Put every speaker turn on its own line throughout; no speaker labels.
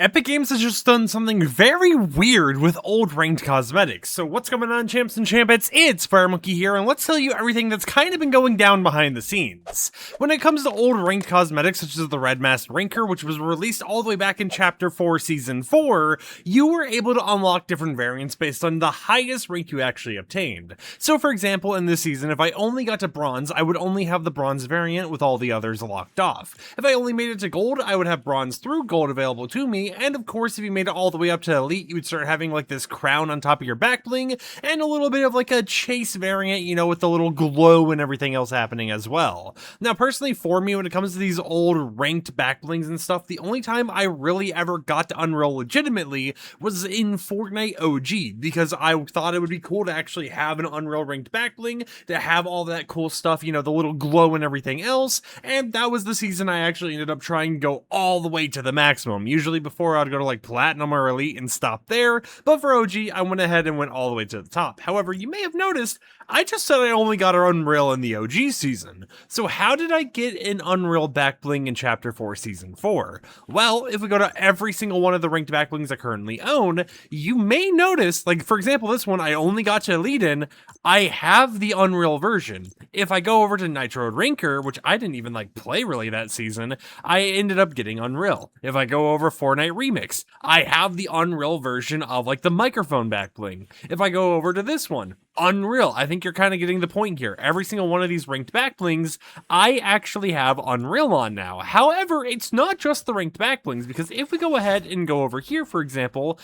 Epic Games has just done something very weird with old ranked cosmetics. So what's going on, champs and champettes? It's FireMonkey here, and let's tell you everything that's kind of been going down behind the scenes. When it comes to old ranked cosmetics, such as the Red Masked Ranker, which was released all the way back in Chapter 4, Season 4, you were able to unlock different variants based on the highest rank you actually obtained. So for example, in this season, if I only got to Bronze, I would only have the Bronze variant with all the others locked off. If I only made it to Gold, I would have Bronze through Gold available to me, and of course, if you made it all the way up to Elite, you would start having like this crown on top of your back bling, and a little bit of like a chase variant, you know, with the little glow and everything else happening as well. Now, personally, for me, when it comes to these old ranked back blings and stuff, the only time I really ever got to Unreal legitimately was in Fortnite OG, because I thought it would be cool to actually have an Unreal ranked back bling, to have all that cool stuff, you know, the little glow and everything else, and that was the season I actually ended up trying to go all the way to the maximum. Usually before I'd go to like Platinum or Elite and stop there, but for OG, I went ahead and went all the way to the top. However, you may have noticed, I just said I only got an Unreal in the OG season. So how did I get an Unreal back bling in Chapter 4, Season 4? Well, if we go to every single one of the ranked back blings I currently own, you may notice, like for example, this one I only got to Elite in, I have the Unreal version. If I go over to Nitro Ranker, which I didn't even like play really that season, I ended up getting Unreal. If I go over Fortnite Remix, I have the Unreal version of like the microphone back bling. If I go over to this one, Unreal. I think you're kind of getting the point here. Every single one of these ranked back blings, I actually have Unreal on now. However, it's not just the ranked back blings, because if we go ahead and go over here, for example,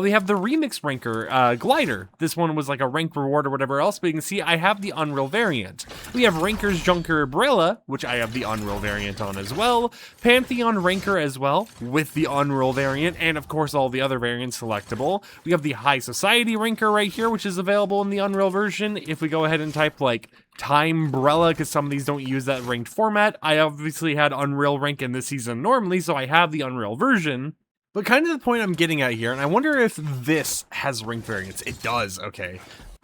we have the Remix Ranker glider. This one was like a rank reward or whatever else, but you can see I have the Unreal variant. We have Ranker's Junker Umbrella, which I have the Unreal variant on as well. Pantheon Ranker as well, with the Unreal variant, and of course all the other variants selectable. We have the High Society Ranker right here, which is available in the Unreal version. If we go ahead and type like Timebrella, because some of these don't use that ranked format, I obviously had Unreal rank in this season normally, so I have the Unreal version. But kind of the point I'm getting at here, and I wonder if this has ranked variants. It does, okay.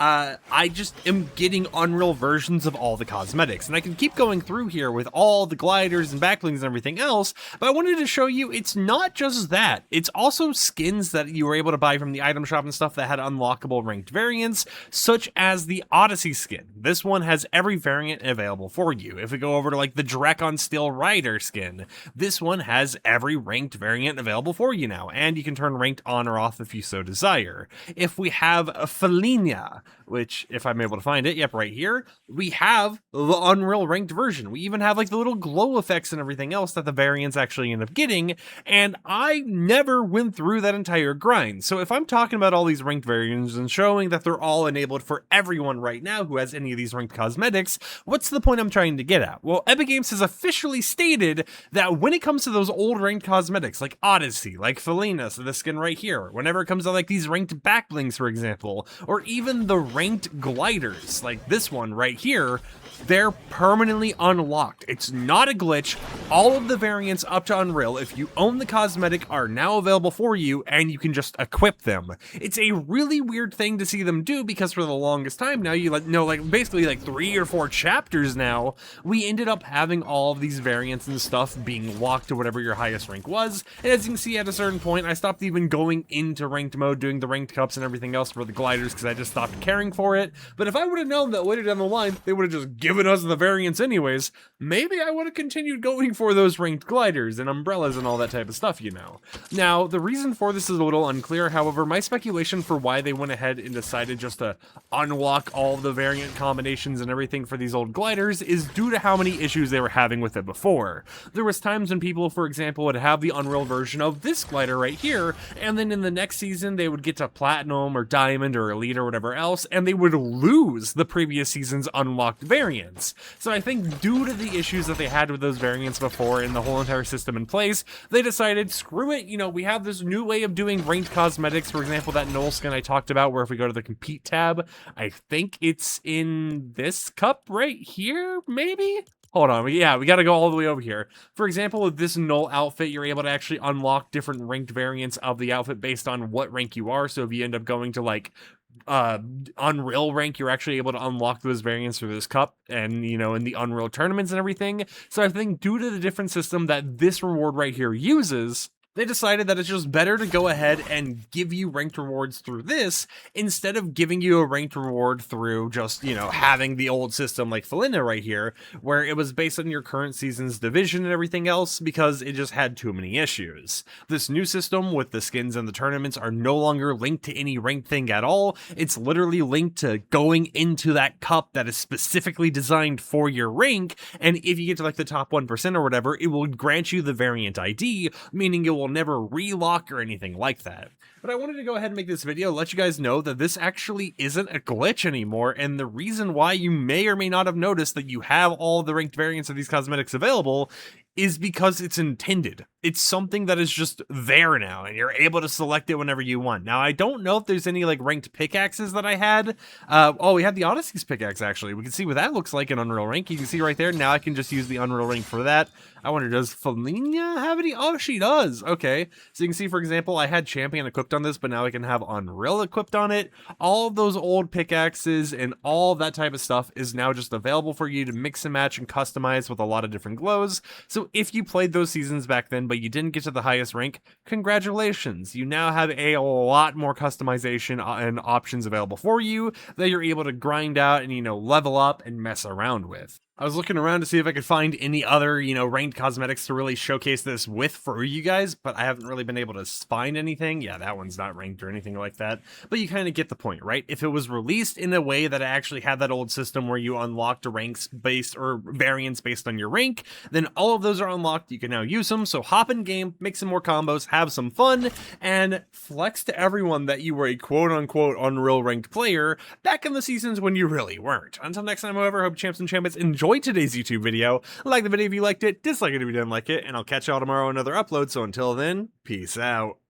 I just am getting Unreal versions of all the cosmetics, and I can keep going through here with all the gliders and backblings and everything else, but I wanted to show you it's not just that, it's also skins that you were able to buy from the item shop and stuff that had unlockable ranked variants, such as the Odyssey skin. This one has every variant available for you. If we go over to like the Drakon Steel Rider skin, this one has every ranked variant available for you now, and you can turn ranked on or off if you so desire. If we have a Felina, which, if I'm able to find it, yep, right here, we have the Unreal ranked version. We even have like the little glow effects and everything else that the variants actually end up getting, and I never went through that entire grind. So if I'm talking about all these ranked variants and showing that they're all enabled for everyone right now who has any of these ranked cosmetics, what's the point I'm trying to get at? Well, Epic Games has officially stated that when it comes to those old ranked cosmetics, like Odyssey, like Felina, so this skin right here, whenever it comes to like these ranked backblings, for example, or even the ranked gliders, like this one right here, they're permanently unlocked. It's not a glitch. All of the variants up to Unreal, if you own the cosmetic, are now available for you, and you can just equip them. It's a really weird thing to see them do, because for the longest time now, you know, like basically like 3 or 4 chapters now, we ended up having all of these variants and stuff being locked to whatever your highest rank was. And as you can see, at a certain point, I stopped even going into ranked mode, doing the ranked cups and everything else for the gliders, because I just stopped caring for it. But if I would have known that later down the line, they would have just given us the variants anyways, maybe I would have continued going for those ranked gliders and umbrellas and all that type of stuff, you know. Now, the reason for this is a little unclear. However, my speculation for why they went ahead and decided just to unlock all the variant combinations and everything for these old gliders is due to how many issues they were having with it before. There was times when people, for example, would have the Unreal version of this glider right here, and then in the next season they would get to Platinum or Diamond or Elite or whatever else, and they would lose the previous season's unlocked variants. So I think due to the issues that they had with those variants before and the whole entire system in place, they decided, screw it, you know, we have this new way of doing ranked cosmetics. For example, that Null skin I talked about, where if we go to the Compete tab, I think it's in this cup right here, maybe? Hold on, yeah, we gotta go all the way over here. For example, with this Null outfit, you're able to actually unlock different ranked variants of the outfit based on what rank you are. So if you end up going to like Unreal rank, you're actually able to unlock those variants for this cup and, you know, in the Unreal tournaments and everything. So I think due to the different system that this reward right here uses, They decided that it's just better to go ahead and give you ranked rewards through this instead of giving you a ranked reward through just, having the old system like Felinda right here, where it was based on your current season's division and everything else, because it just had too many issues. This new system with the skins and the tournaments are no longer linked to any ranked thing at all. It's literally linked to going into that cup that is specifically designed for your rank, and if you get to like the top 1% or whatever, it will grant you the variant ID, meaning it will never relock or anything like that. But I wanted to go ahead and make this video, let you guys know that this actually isn't a glitch anymore, and the reason why you may or may not have noticed that you have all the ranked variants of these cosmetics available is because it's intended. It's something that is just there now, and you're able to select it whenever you want. Now, I don't know if there's any like ranked pickaxes that I had. We had the Odyssey's pickaxe, actually. We can see what that looks like in Unreal Rank. You can see right there. Now I can just use the Unreal Rank for that. I wonder, does Felina have any? Oh, she does. Okay. So you can see, for example, I had Champion equipped on this, but now I can have Unreal equipped on it. All of those old pickaxes and all that type of stuff is now just available for you to mix and match and customize with a lot of different glows. So if you played those seasons back then, but you didn't get to the highest rank, congratulations. You now have a lot more customization and options available for you that you're able to grind out and, level up and mess around with. I was looking around to see if I could find any other, ranked cosmetics to really showcase this with for you guys, but I haven't really been able to find anything. Yeah, that one's not ranked or anything like that, but you kind of get the point, right? If it was released in a way that it actually had that old system where you unlocked a ranks based or variants based on your rank, then all of those are unlocked. You can now use them. So hop in game, make some more combos, have some fun, and flex to everyone that you were a quote unquote Unreal ranked player back in the seasons when you really weren't. Until next time, however, hope champs and champions enjoyed today's YouTube video. Like the video if you liked it, dislike it if you didn't like it, and I'll catch y'all tomorrow on another upload. So until then, peace out.